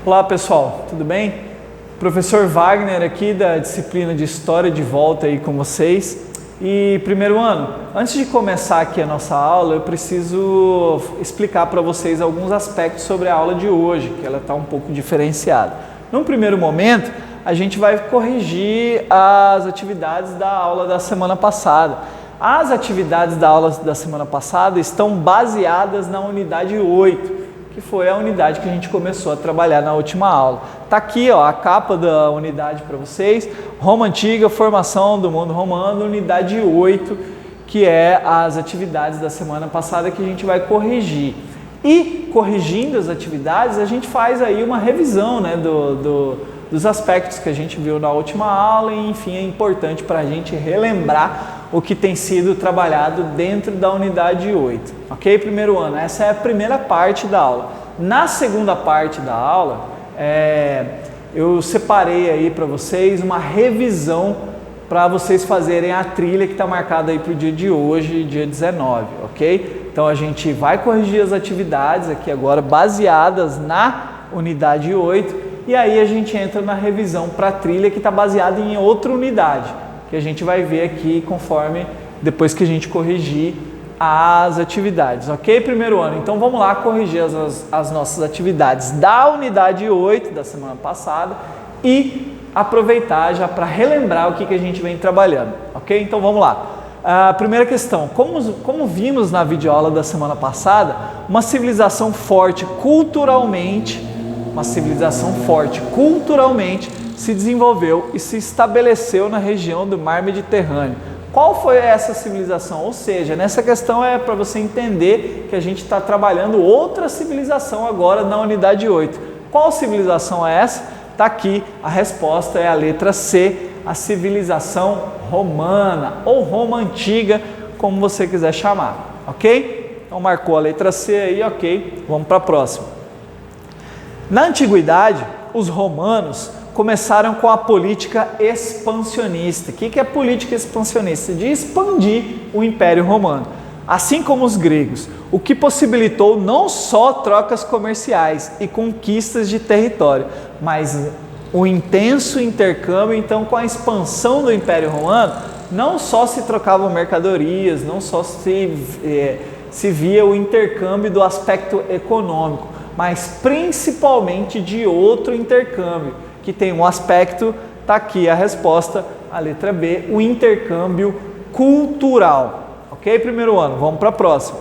Olá pessoal, tudo bem? Professor Wagner aqui da disciplina de História de volta aí com vocês. E primeiro ano, antes de começar aqui a nossa aula, eu preciso explicar para vocês alguns aspectos sobre a aula de hoje, que ela está um pouco diferenciada. Num primeiro momento, a gente vai corrigir as atividades da aula da semana passada. As atividades da aula da semana passada estão baseadas na unidade 8, que foi a unidade que a gente começou a trabalhar na última aula. Está aqui ó, a capa da unidade para vocês, Roma Antiga, Formação do Mundo Romano, unidade 8, que é as atividades da semana passada que a gente vai corrigir. E corrigindo as atividades, a gente faz aí uma revisão, né, dos aspectos que a gente viu na última aula e, enfim, é importante para a gente relembrar o que tem sido trabalhado dentro da unidade 8, ok? Primeiro ano, essa é a primeira parte da aula. Na segunda parte da aula, eu separei aí para vocês uma revisão para vocês fazerem a trilha que está marcada aí para o dia de hoje, dia 19, ok? Então a gente vai corrigir as atividades aqui agora baseadas na unidade 8 e aí a gente entra na revisão para a trilha que está baseada em outra unidade, que a gente vai ver aqui conforme depois que a gente corrigir as atividades, ok? Primeiro ano, então vamos lá corrigir as nossas atividades da unidade 8 da semana passada e aproveitar já para relembrar o que a gente vem trabalhando, ok? Então vamos lá. A primeira questão, como vimos na videoaula da semana passada, uma civilização forte culturalmente se desenvolveu e se estabeleceu na região do Mar Mediterrâneo. Qual foi essa civilização? Ou seja, nessa questão é para você entender que a gente está trabalhando outra civilização agora na unidade 8. Qual civilização é essa? Está aqui, a resposta é a letra C, a civilização romana ou Roma Antiga, como você quiser chamar, ok? Então marcou a letra C aí, ok? Vamos para a próxima. Na antiguidade, os romanos começaram com a política expansionista. O que é política expansionista? De expandir o Império Romano, assim como os gregos, o que possibilitou não só trocas comerciais e conquistas de território, mas o intenso intercâmbio. Então, com a expansão do Império Romano, não só se trocavam mercadorias, não só se via o intercâmbio do aspecto econômico, mas principalmente de outro intercâmbio, que tem um aspecto, está aqui a resposta, a letra B, o intercâmbio cultural. Ok? Primeiro ano, vamos para a próxima.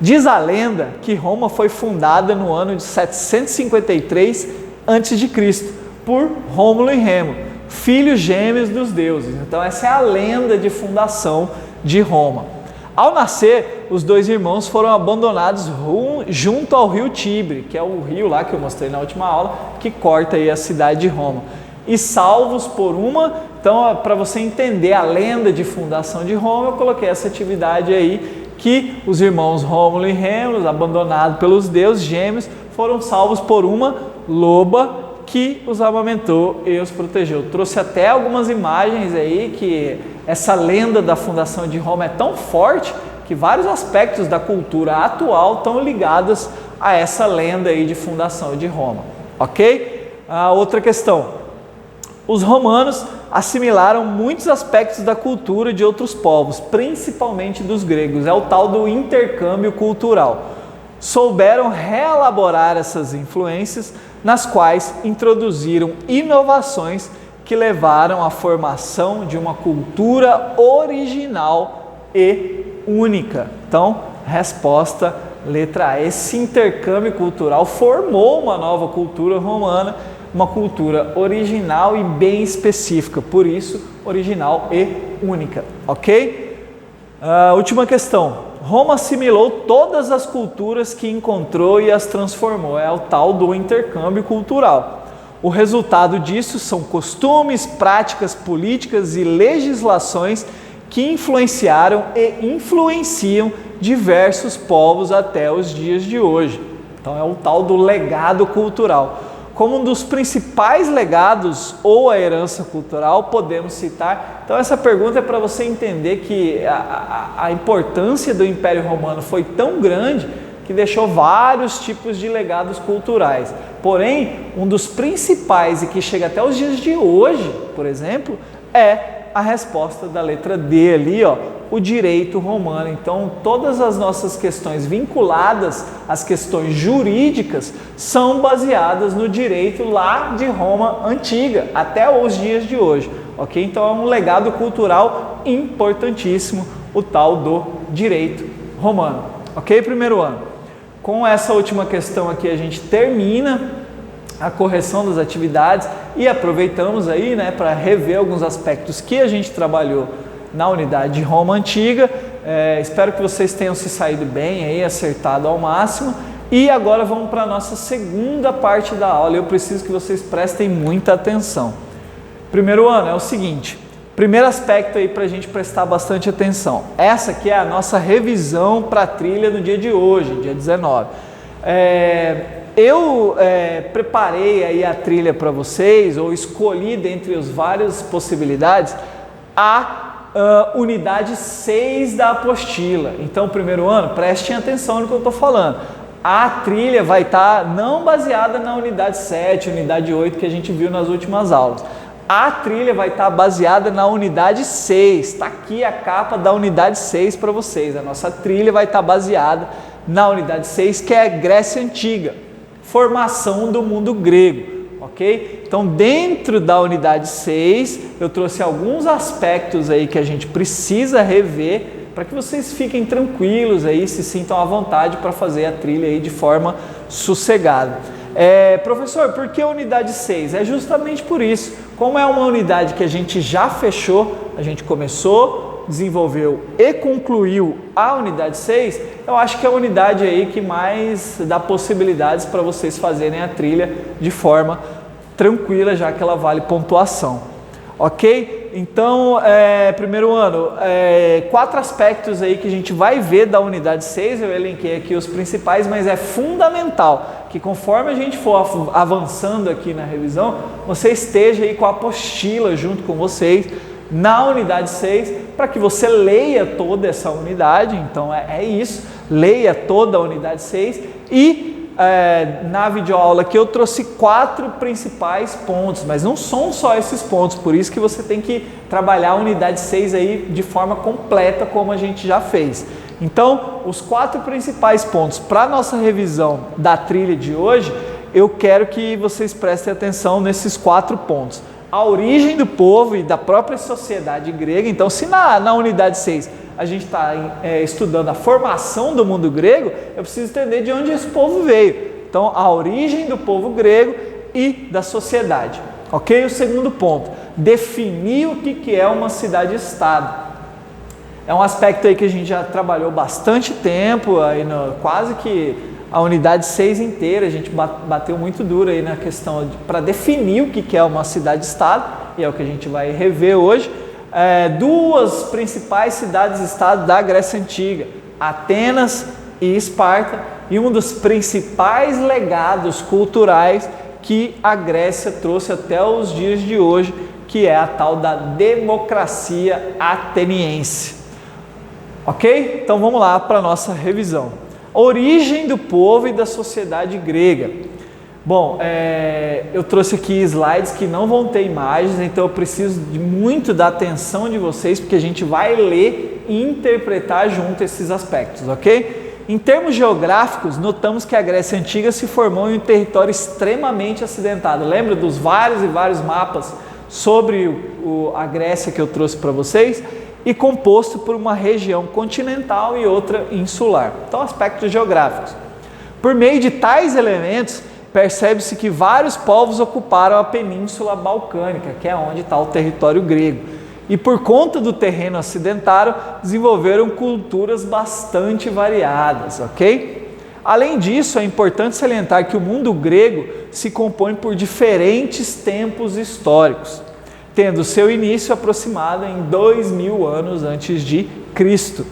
Diz a lenda que Roma foi fundada no ano de 753 a.C. por Rômulo e Remo, filhos gêmeos dos deuses. Então essa é a lenda de fundação de Roma. Ao nascer, os dois irmãos foram abandonados junto ao rio Tibre, que é o rio lá que eu mostrei na última aula, que corta aí a cidade de Roma. E salvos por então para você entender a lenda de fundação de Roma, eu coloquei essa atividade aí, que os irmãos Rômulo e Remo, abandonados pelos deuses gêmeos, foram salvos por uma loba que os amamentou e os protegeu. Trouxe até algumas imagens aí que essa lenda da fundação de Roma é tão forte que vários aspectos da cultura atual estão ligados a essa lenda aí de fundação de Roma, ok? A outra questão, os romanos assimilaram muitos aspectos da cultura de outros povos, principalmente dos gregos, é o tal do intercâmbio cultural. Souberam reelaborar essas influências, nas quais introduziram inovações que levaram à formação de uma cultura original e única. Então, resposta letra A. Esse intercâmbio cultural formou uma nova cultura romana, uma cultura original e bem específica, por isso original e única, ok? Última questão. Roma assimilou todas as culturas que encontrou e as transformou. É o tal do intercâmbio cultural. O resultado disso são costumes, práticas políticas e legislações que influenciaram e influenciam diversos povos até os dias de hoje. Então é o tal do legado cultural. Como um dos principais legados ou a herança cultural, podemos citar. Então essa pergunta é para você entender que a importância do Império Romano foi tão grande que deixou vários tipos de legados culturais. Porém, um dos principais e que chega até os dias de hoje, por exemplo, é a resposta da letra D ali, ó, o direito romano. Então, todas as nossas questões vinculadas às questões jurídicas são baseadas no direito lá de Roma antiga, até os dias de hoje, ok? Então, é um legado cultural importantíssimo, o tal do direito romano, ok? Primeiro ano. Com essa última questão aqui, a gente termina a correção das atividades e aproveitamos aí, né, para rever alguns aspectos que a gente trabalhou na unidade de Roma Antiga. Espero que vocês tenham se saído bem aí, acertado ao máximo. E agora vamos para a nossa segunda parte da aula. Eu preciso que vocês prestem muita atenção. Primeiro ano é o seguinte, primeiro aspecto aí para a gente prestar bastante atenção. Essa aqui é a nossa revisão para a trilha no dia de hoje, dia 19. Eu preparei aí a trilha para vocês, ou escolhi dentre as várias possibilidades, a unidade 6 da apostila. Então, primeiro ano, prestem atenção no que eu estou falando. A trilha vai estar não baseada na unidade 7, unidade 8 que a gente viu nas últimas aulas. A trilha vai estar baseada na unidade 6. Está aqui a capa da unidade 6 para vocês. A nossa trilha vai estar baseada na unidade 6, que é a Grécia Antiga. Formação do mundo grego, ok? Então, dentro da unidade 6, eu trouxe alguns aspectos aí que a gente precisa rever para que vocês fiquem tranquilos aí, se sintam à vontade para fazer a trilha aí de forma sossegada. Professor, por que a unidade 6? É justamente por isso. Como é uma unidade que a gente já fechou, a gente começou, desenvolveu e concluiu a unidade 6, eu acho que é a unidade aí que mais dá possibilidades para vocês fazerem a trilha de forma tranquila, já que ela vale pontuação, ok? Então, primeiro ano, 4 aspectos aí que a gente vai ver da unidade 6, eu elenquei aqui os principais, mas é fundamental que conforme a gente for avançando aqui na revisão, você esteja aí com a apostila junto com vocês, na unidade 6, para que você leia toda essa unidade. Então é isso, leia toda a unidade 6 e na videoaula aqui eu trouxe 4 principais pontos, mas não são só esses pontos, por isso que você tem que trabalhar a unidade 6 aí de forma completa, como a gente já fez. Então, os 4 principais pontos para a nossa revisão da trilha de hoje, eu quero que vocês prestem atenção nesses 4 pontos. A origem do povo e da própria sociedade grega. Então, se na unidade 6 a gente está estudando a formação do mundo grego, eu preciso entender de onde esse povo veio. Então, a origem do povo grego e da sociedade. Ok? O segundo ponto, definir o que é uma cidade-estado. É um aspecto aí que a gente já trabalhou bastante tempo, aí quase que a unidade 6 inteira, a gente bateu muito duro aí na questão para definir o que é uma cidade-estado, e é o que a gente vai rever hoje. 2 principais cidades-estado da Grécia Antiga, Atenas e Esparta, e um dos principais legados culturais que a Grécia trouxe até os dias de hoje, que é a tal da democracia ateniense. Ok? Então vamos lá para a nossa revisão. Origem do povo e da sociedade grega. Bom, eu trouxe aqui slides que não vão ter imagens, então eu preciso muito da atenção de vocês, porque a gente vai ler e interpretar junto esses aspectos, ok? Em termos geográficos, notamos que a Grécia Antiga se formou em um território extremamente acidentado. Lembra dos vários e vários mapas sobre a Grécia que eu trouxe para vocês? E composto por uma região continental e outra insular. Então, aspectos geográficos. Por meio de tais elementos, percebe-se que vários povos ocuparam a Península Balcânica, que é onde está o território grego. E por conta do terreno acidentário, desenvolveram culturas bastante variadas, ok? Além disso, é importante salientar que o mundo grego se compõe por diferentes tempos históricos, tendo seu início aproximado em 2000 anos antes de Cristo.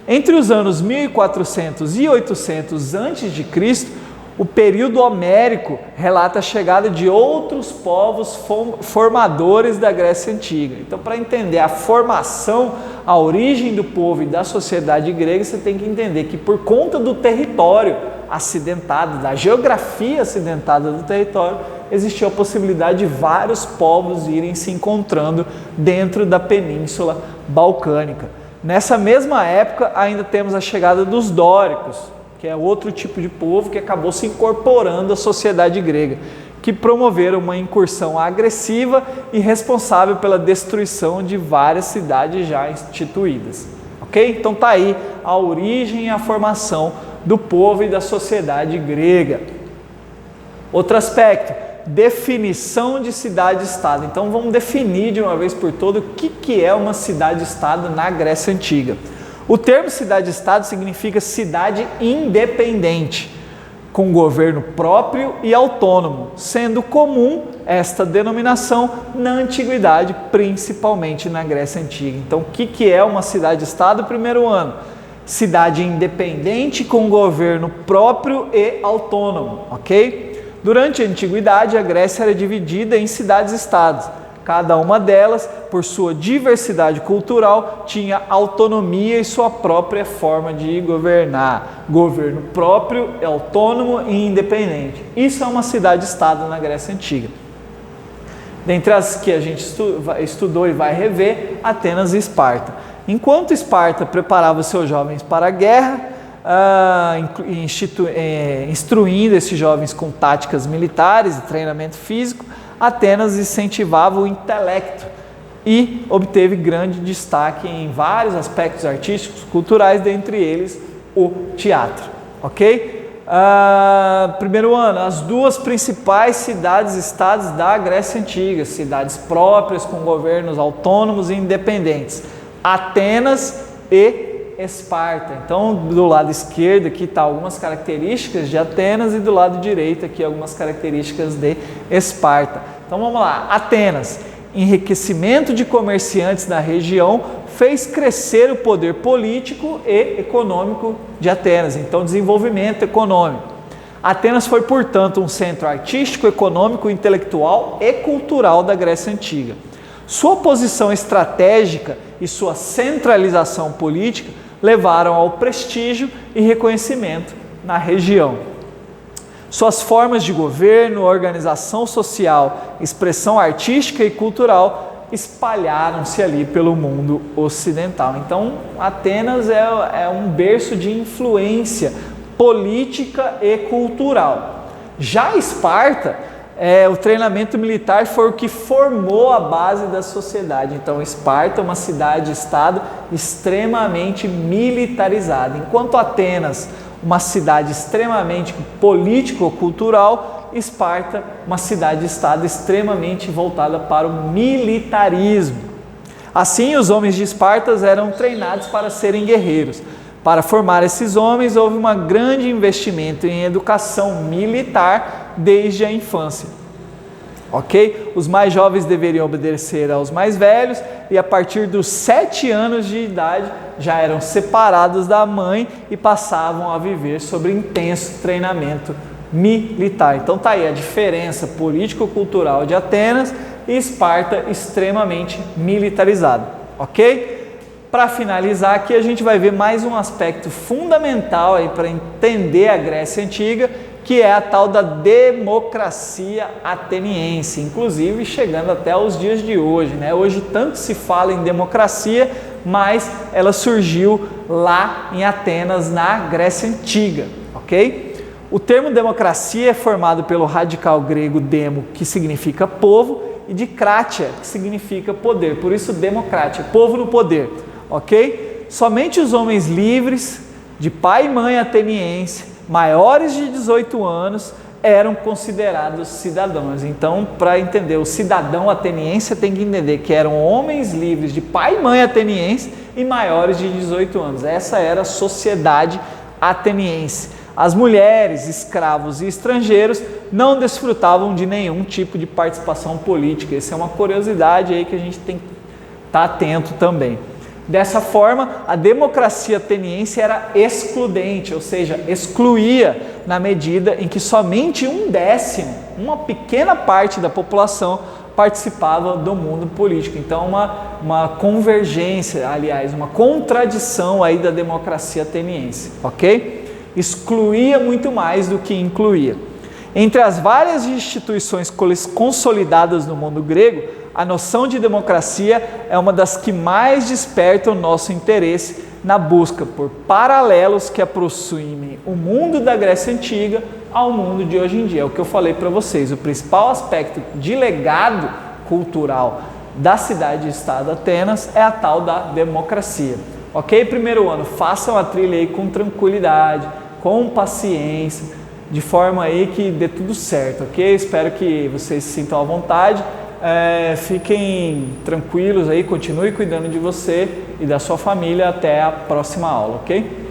Entre os anos 1400 e 800 antes de Cristo, O período homérico relata a chegada de outros povos formadores da Grécia Antiga. Então, para entender a formação, a origem do povo e da sociedade grega, você tem que entender que por conta do território acidentado, da geografia acidentada do território, existiu a possibilidade de vários povos irem se encontrando dentro da Península Balcânica. Nessa mesma época, ainda temos a chegada dos dóricos, que é outro tipo de povo que acabou se incorporando à sociedade grega, que promoveram uma incursão agressiva e responsável pela destruição de várias cidades já instituídas. Ok? Então tá aí a origem e a formação do povo e da sociedade grega. Outro aspecto, definição de cidade-estado. Então vamos definir de uma vez por todas o que é uma cidade-estado na Grécia Antiga. O termo cidade-estado significa cidade independente, com governo próprio e autônomo, sendo comum esta denominação na antiguidade, principalmente na Grécia Antiga. Então, o que é uma cidade-estado? Primeiro ano, cidade independente com governo próprio e autônomo, ok? Durante a antiguidade, a Grécia era dividida em cidades-estados. Cada uma delas, por sua diversidade cultural, tinha autonomia e sua própria forma de governar. Governo próprio, autônomo e independente. Isso é uma cidade-estado na Grécia Antiga. Dentre as que a gente estudou e vai rever, Atenas e Esparta. Enquanto Esparta preparava seus jovens para a guerra, instruindo esses jovens com táticas militares e treinamento físico, Atenas incentivava o intelecto e obteve grande destaque em vários aspectos artísticos, culturais, dentre eles o teatro. Ok? Primeiro ano, as duas principais cidades-estados da Grécia Antiga, cidades próprias com governos autônomos e independentes, Atenas e Esparta. Então, do lado esquerdo aqui está algumas características de Atenas e do lado direito aqui algumas características de Esparta. Então, vamos lá. Atenas, enriquecimento de comerciantes da região, fez crescer o poder político e econômico de Atenas. Então, desenvolvimento econômico. Atenas foi, portanto, um centro artístico, econômico, intelectual e cultural da Grécia Antiga. Sua posição estratégica e sua centralização política levaram ao prestígio e reconhecimento na região. Suas formas de governo, organização social, expressão artística e cultural espalharam-se ali pelo mundo ocidental. Então, Atenas é um berço de influência política e cultural. Já Esparta, o treinamento militar foi o que formou a base da sociedade. Então, Esparta é uma cidade-estado extremamente militarizada, enquanto Atenas, uma cidade extremamente político-cultural, Esparta, uma cidade-estado extremamente voltada para o militarismo. Assim, os homens de Esparta eram treinados para serem guerreiros. Para formar esses homens, houve um grande investimento em educação militar desde a infância. Ok? Os mais jovens deveriam obedecer aos mais velhos e a partir dos 7 anos de idade já eram separados da mãe e passavam a viver sob intenso treinamento militar. Então tá aí a diferença político-cultural de Atenas e Esparta extremamente militarizada. Ok? Para finalizar aqui, a gente vai ver mais um aspecto fundamental aí para entender a Grécia Antiga, que é a tal da democracia ateniense, inclusive chegando até os dias de hoje, né? Hoje tanto se fala em democracia, mas ela surgiu lá em Atenas, na Grécia Antiga, ok? O termo democracia é formado pelo radical grego demo, que significa povo, e de kratia, que significa poder, por isso democratia, povo no poder. Ok? Somente os homens livres, de pai e mãe ateniense, maiores de 18 anos, eram considerados cidadãos. Então, para entender o cidadão ateniense, tem que entender que eram homens livres de pai e mãe ateniense e maiores de 18 anos. Essa era a sociedade ateniense. As mulheres, escravos e estrangeiros não desfrutavam de nenhum tipo de participação política. Essa é uma curiosidade aí que a gente tem que estar atento também. Dessa forma, a democracia ateniense era excludente, ou seja, excluía na medida em que somente 1/10, uma pequena parte da população participava do mundo político. Então, uma convergência, aliás, uma contradição aí da democracia ateniense, ok? Excluía muito mais do que incluía. Entre as várias instituições consolidadas no mundo grego, a noção de democracia é uma das que mais desperta o nosso interesse na busca por paralelos que aproximem o mundo da Grécia Antiga ao mundo de hoje em dia. É o que eu falei para vocês, o principal aspecto de legado cultural da cidade-estado Atenas é a tal da democracia. Ok? Primeiro ano, façam a trilha aí com tranquilidade, com paciência, de forma aí que dê tudo certo, ok? Espero que vocês se sintam à vontade. Fiquem tranquilos aí, continue cuidando de você e da sua família até a próxima aula, ok?